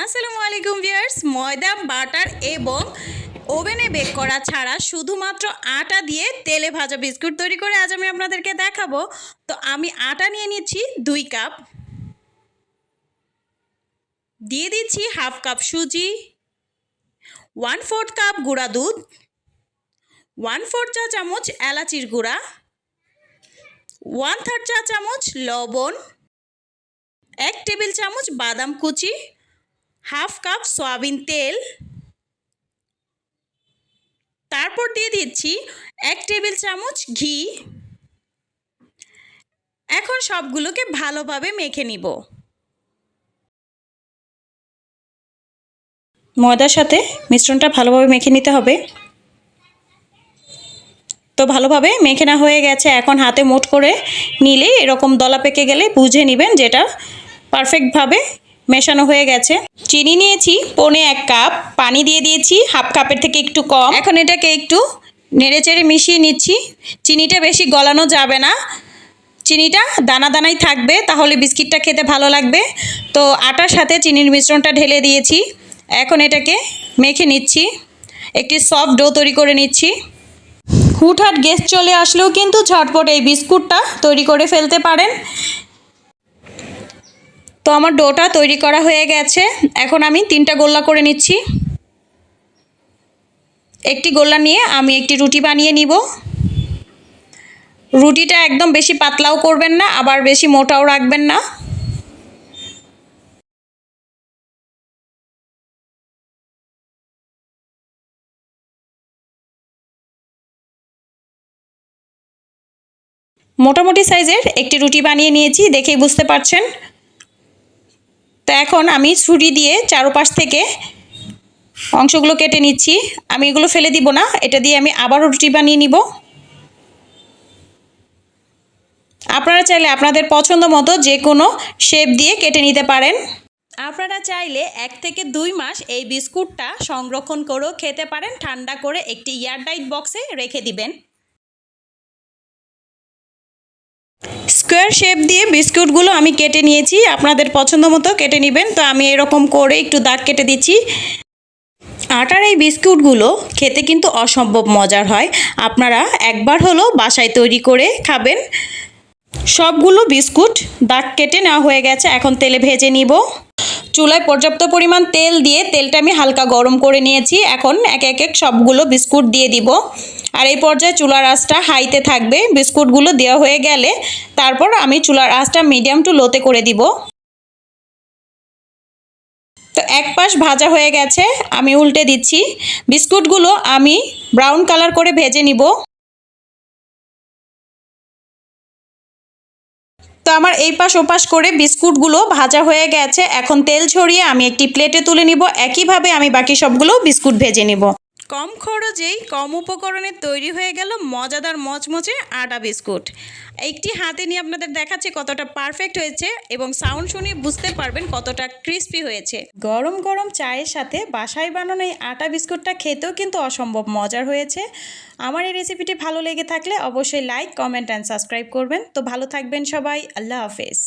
আসসালামু আলাইকুম ভিউয়ার্স, ময়দা বাটার এবং ওভেনে বেক করা ছাড়া শুধুমাত্র আটা দিয়ে তেলে ভাজা বিস্কুট তৈরি করে আজ আমি আপনাদেরকে দেখাবো। তো আমি আটা নিয়ে নিচ্ছি 2 কাপ, দিয়ে দিচ্ছি হাফ কাপ সুজি, 1/4 কাপ গুঁড়া দুধ, 1/4 চা চামচ এলাচির গুঁড়া, 1/3 চা চামচ লবণ, 1 টেবিল চামচ বাদাম কুচি, হাফ কাপ সয়াবিন তেল, তারপর দিয়ে দিচ্ছি 1 টেবিল চামচ ঘি। এখন সবগুলোকে ভালোভাবে মেখে নিব। ময়দার সাথে মিশ্রণটা ভালোভাবে মেখে নিতে হবে। তো ভালোভাবে মেখে না হয়ে গেছে, এখন হাতে মুঠ করে নিলে এরকম দলা পেকে গেলে বুঝে নেবেন যেটা পারফেক্টভাবে মেশানো হয়ে গেছে। চিনি নিয়েছি 1.25 কাপ, পানি দিয়ে দিয়েছি হাফ কাপের থেকে একটু কম। এখন এটাকে একটু নেড়েচেড়ে মিশিয়ে নিচ্ছি। চিনিটা বেশি গলানো যাবে না, চিনিটা দানা দানাই থাকবে, তাহলে বিস্কিটটা খেতে ভালো লাগবে। তো আটার সাথে চিনির মিশ্রণটা ঢেলে দিয়েছি, এখন এটাকে মেখে নিচ্ছি, একটি সফট ডো তৈরি করে নিচ্ছি। হুটহাট গেস্ট চলে আসলেও কিন্তু ঝটপট এই বিস্কুটটা তৈরি করে ফেলতে পারেন। তো আমার ডোটা তৈরি করা হয়ে গেছে, এখন আমি 3টা গোল্লা করে নিচ্ছি। একটি গোল্লা নিয়ে আমি একটি রুটি বানিয়ে নিব। রুটিটা একদম বেশি পাতলাও করবেন না, আবার বেশি মোটাও রাখবেন না। মোটামুটি সাইজের একটি রুটি বানিয়ে নিয়েছি, দেখেই বুঝতে পারছেন। তো এখন আমি ছুরি দিয়ে চারপাশ থেকে অংশগুলো কেটে নিচ্ছি। আমি এগুলো ফেলে দিব না, এটা দিয়ে আমি আবারও রুটি বানিয়ে নিব। আপনারা চাইলে আপনাদের পছন্দ মতো যে কোনো শেপ দিয়ে কেটে নিতে পারেন। আপনারা চাইলে 1 থেকে 2 মাস এই বিস্কুটটা সংরক্ষণ করেও খেতে পারেন, ঠান্ডা করে একটি এয়ারটাইট বক্সে রেখে দিবেন। স্কোয়ার শেপ দিয়ে বিস্কুটগুলো আমি কেটে নিয়েছি, আপনাদের পছন্দ মতো কেটে নেবেন। তো আমি এরকম করে একটু দাগ কেটে দিচ্ছি। আটার এই বিস্কুটগুলো খেতে কিন্তু অসম্ভব মজার হয়, আপনারা একবার হলো বাসায় তৈরি করে খাবেন। সবগুলো বিস্কুট দাগ কেটে নেওয়া হয়ে গেছে, এখন তেলে ভেজে নিব। চুলায় পর্যাপ্ত পরিমাণ তেল দিয়ে তেলটা আমি হালকা গরম করে নিয়েছি। এখন এক এক সবগুলো বিস্কুট দিয়ে দিব, আর এই পর্যায়ে চুলার আঁচটা হাইতে থাকবে। বিস্কুটগুলো দেওয়া হয়ে গেলে তারপর আমি চুলার আঁচটা মিডিয়াম টু লোতে করে দিব। তো এক পাশ ভাজা হয়ে গেছে, আমি উল্টে দিচ্ছি। বিস্কুটগুলো আমি ব্রাউন কালার করে ভেজে নিব। তো আমার এই পাশ ওপাশ করে বিস্কুটগুলো ভাজা হয়ে গেছে, এখন তেল ছড়িয়ে আমি একটি প্লেটে তুলে নিব। একইভাবে আমি বাকি সবগুলো বিস্কুট ভেজে নিব। কম খরচেই কম উপকরণে তৈরি হয়ে গেল মজাদার মচমচে আটা বিস্কুট। একটি হাতে নিয়ে আপনাদের দেখাচ্ছি কতটা পারফেক্ট হয়েছে, এবং সাউন্ড শুনে বুঝতে পারবেন কতটা ক্রিস্পি হয়েছে। গরম গরম চায়ের সাথে বাসায় বানানো এই আটা বিস্কুটটা খেতেও কিন্তু অসম্ভব মজার হয়েছে। আমার এই রেসিপিটি ভালো লেগে থাকলে অবশ্যই লাইক, কমেন্ট অ্যান্ড সাবস্ক্রাইব করবেন। তো ভালো থাকবেন সবাই, আল্লাহ হাফেজ।